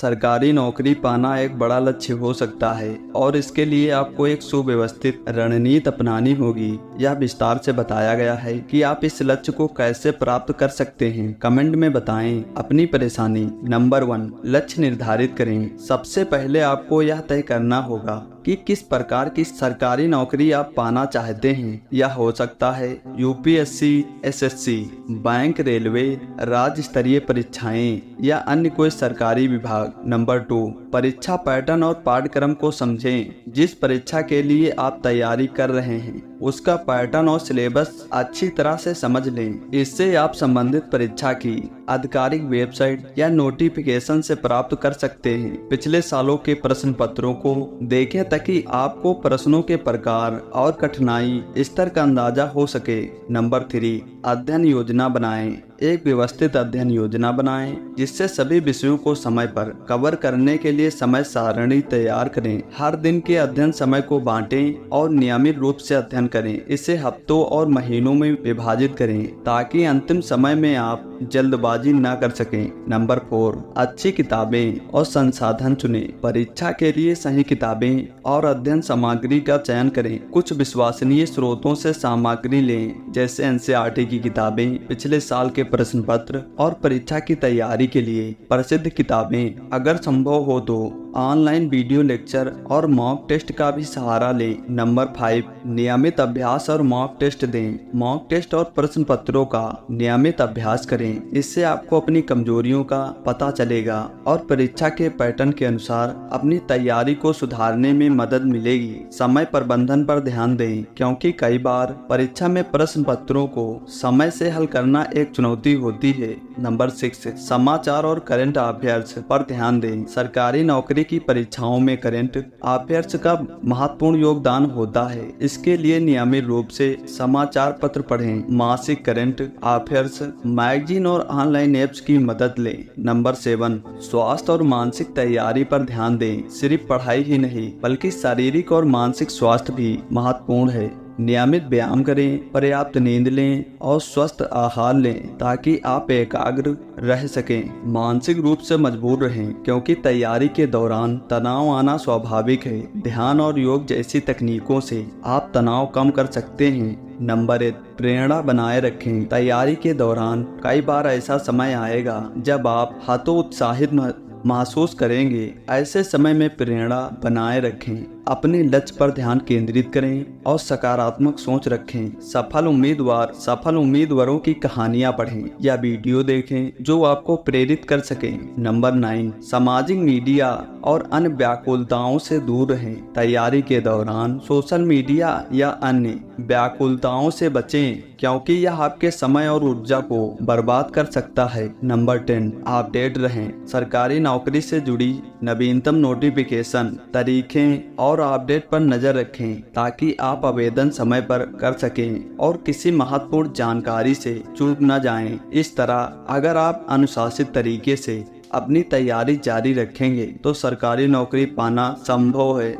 सरकारी नौकरी पाना एक बड़ा लक्ष्य हो सकता है और इसके लिए आपको एक सुव्यवस्थित रणनीति अपनानी होगी। यह विस्तार से बताया गया है कि आप इस लक्ष्य को कैसे प्राप्त कर सकते हैं। कमेंट में बताएं अपनी परेशानी। नंबर 1, लक्ष्य निर्धारित करें। सबसे पहले आपको यह तय करना होगा कि किस प्रकार की सरकारी नौकरी आप पाना चाहते हैं। यह हो सकता है यूपीएससी, एसएससी, बैंक, रेलवे, राज्य स्तरीय परीक्षाएं या अन्य कोई सरकारी विभाग। नंबर 2, परीक्षा पैटर्न और पाठ्यक्रम को समझें। जिस परीक्षा के लिए आप तैयारी कर रहे हैं उसका पैटर्न और सिलेबस अच्छी तरह से समझ लें। इससे आप संबंधित परीक्षा की आधिकारिक वेबसाइट या नोटिफिकेशन से प्राप्त कर सकते हैं। पिछले सालों के प्रश्न पत्रों को देखें ताकि आपको प्रश्नों के प्रकार और कठिनाई स्तर का अंदाजा हो सके। नंबर 3, अध्ययन योजना बनाएं। एक व्यवस्थित अध्ययन योजना बनाएं जिससे सभी विषयों को समय पर कवर करने के लिए समय सारणी तैयार करें। हर दिन के अध्ययन समय को बांटें और नियमित रूप से अध्ययन करें। इसे हफ्तों और महीनों में विभाजित करें ताकि अंतिम समय में आप जल्दबाजी न कर सकें। नंबर 4, अच्छी किताबें और संसाधन चुनें। परीक्षा के लिए सही किताबें और अध्ययन सामग्री का चयन करें। कुछ विश्वसनीय स्रोतों से सामग्री लें जैसे एनसीईआरटी की किताबें, पिछले साल के प्रश्न पत्र और परीक्षा की तैयारी के लिए प्रसिद्ध किताबें। अगर संभव हो तो ऑनलाइन वीडियो लेक्चर और मॉक टेस्ट का भी सहारा लें। नंबर 5, नियमित अभ्यास और मॉक टेस्ट दें। मॉक टेस्ट और प्रश्न पत्रों का नियमित अभ्यास करें। इससे आपको अपनी कमजोरियों का पता चलेगा और परीक्षा के पैटर्न के अनुसार अपनी तैयारी को सुधारने में मदद मिलेगी। समय प्रबंधन पर ध्यान दें क्योंकि कई बार परीक्षा में प्रश्न पत्रों को समय से हल करना एक चुनौती होती है। नंबर 6, समाचार और करंट अफेयर्स पर ध्यान दें। सरकारी नौकरी की परीक्षाओं में करंट अफेयर्स का महत्वपूर्ण योगदान होता है। इसके लिए नियमित रूप से समाचार पत्र पढ़ें। मासिक करंट अफेयर्स मैगजीन और ऑनलाइन ऐप्स की मदद लें। नंबर 7, स्वास्थ्य और मानसिक तैयारी पर ध्यान दें। सिर्फ पढ़ाई ही नहीं बल्कि शारीरिक और मानसिक स्वास्थ्य भी महत्वपूर्ण है। नियमित व्यायाम करें, पर्याप्त नींद लें और स्वस्थ आहार लें ताकि आप एकाग्र रह सकें। मानसिक रूप से मजबूत रहें क्योंकि तैयारी के दौरान तनाव आना स्वाभाविक है। ध्यान और योग जैसी तकनीकों से आप तनाव कम कर सकते हैं। नंबर 8, प्रेरणा बनाए रखें। तैयारी के दौरान कई बार ऐसा समय आएगा जब आप हतोत्साहित महसूस करेंगे। ऐसे समय में प्रेरणा बनाए रखें, अपने लक्ष्य पर ध्यान केंद्रित करें और सकारात्मक सोच रखें। सफल उम्मीदवारों की कहानियां पढ़ें या वीडियो देखें जो आपको प्रेरित कर सकें। नंबर 9, सामाजिक मीडिया और अन्य व्याकुलताओं से दूर रहें। तैयारी के दौरान सोशल मीडिया या अन्य व्याकुलताओं से बचें क्योंकि यह आपके समय और ऊर्जा को बर्बाद कर सकता है। नंबर 10, अपडेट रहें। सरकारी नौकरी से जुड़ी नवीनतम नोटिफिकेशन, तरीकें और अपडेट पर नजर रखें ताकि आप आवेदन समय पर कर सकें और किसी महत्वपूर्ण जानकारी से चूक न जाएं। इस तरह अगर आप अनुशासित तरीके से अपनी तैयारी जारी रखेंगे तो सरकारी नौकरी पाना संभव है।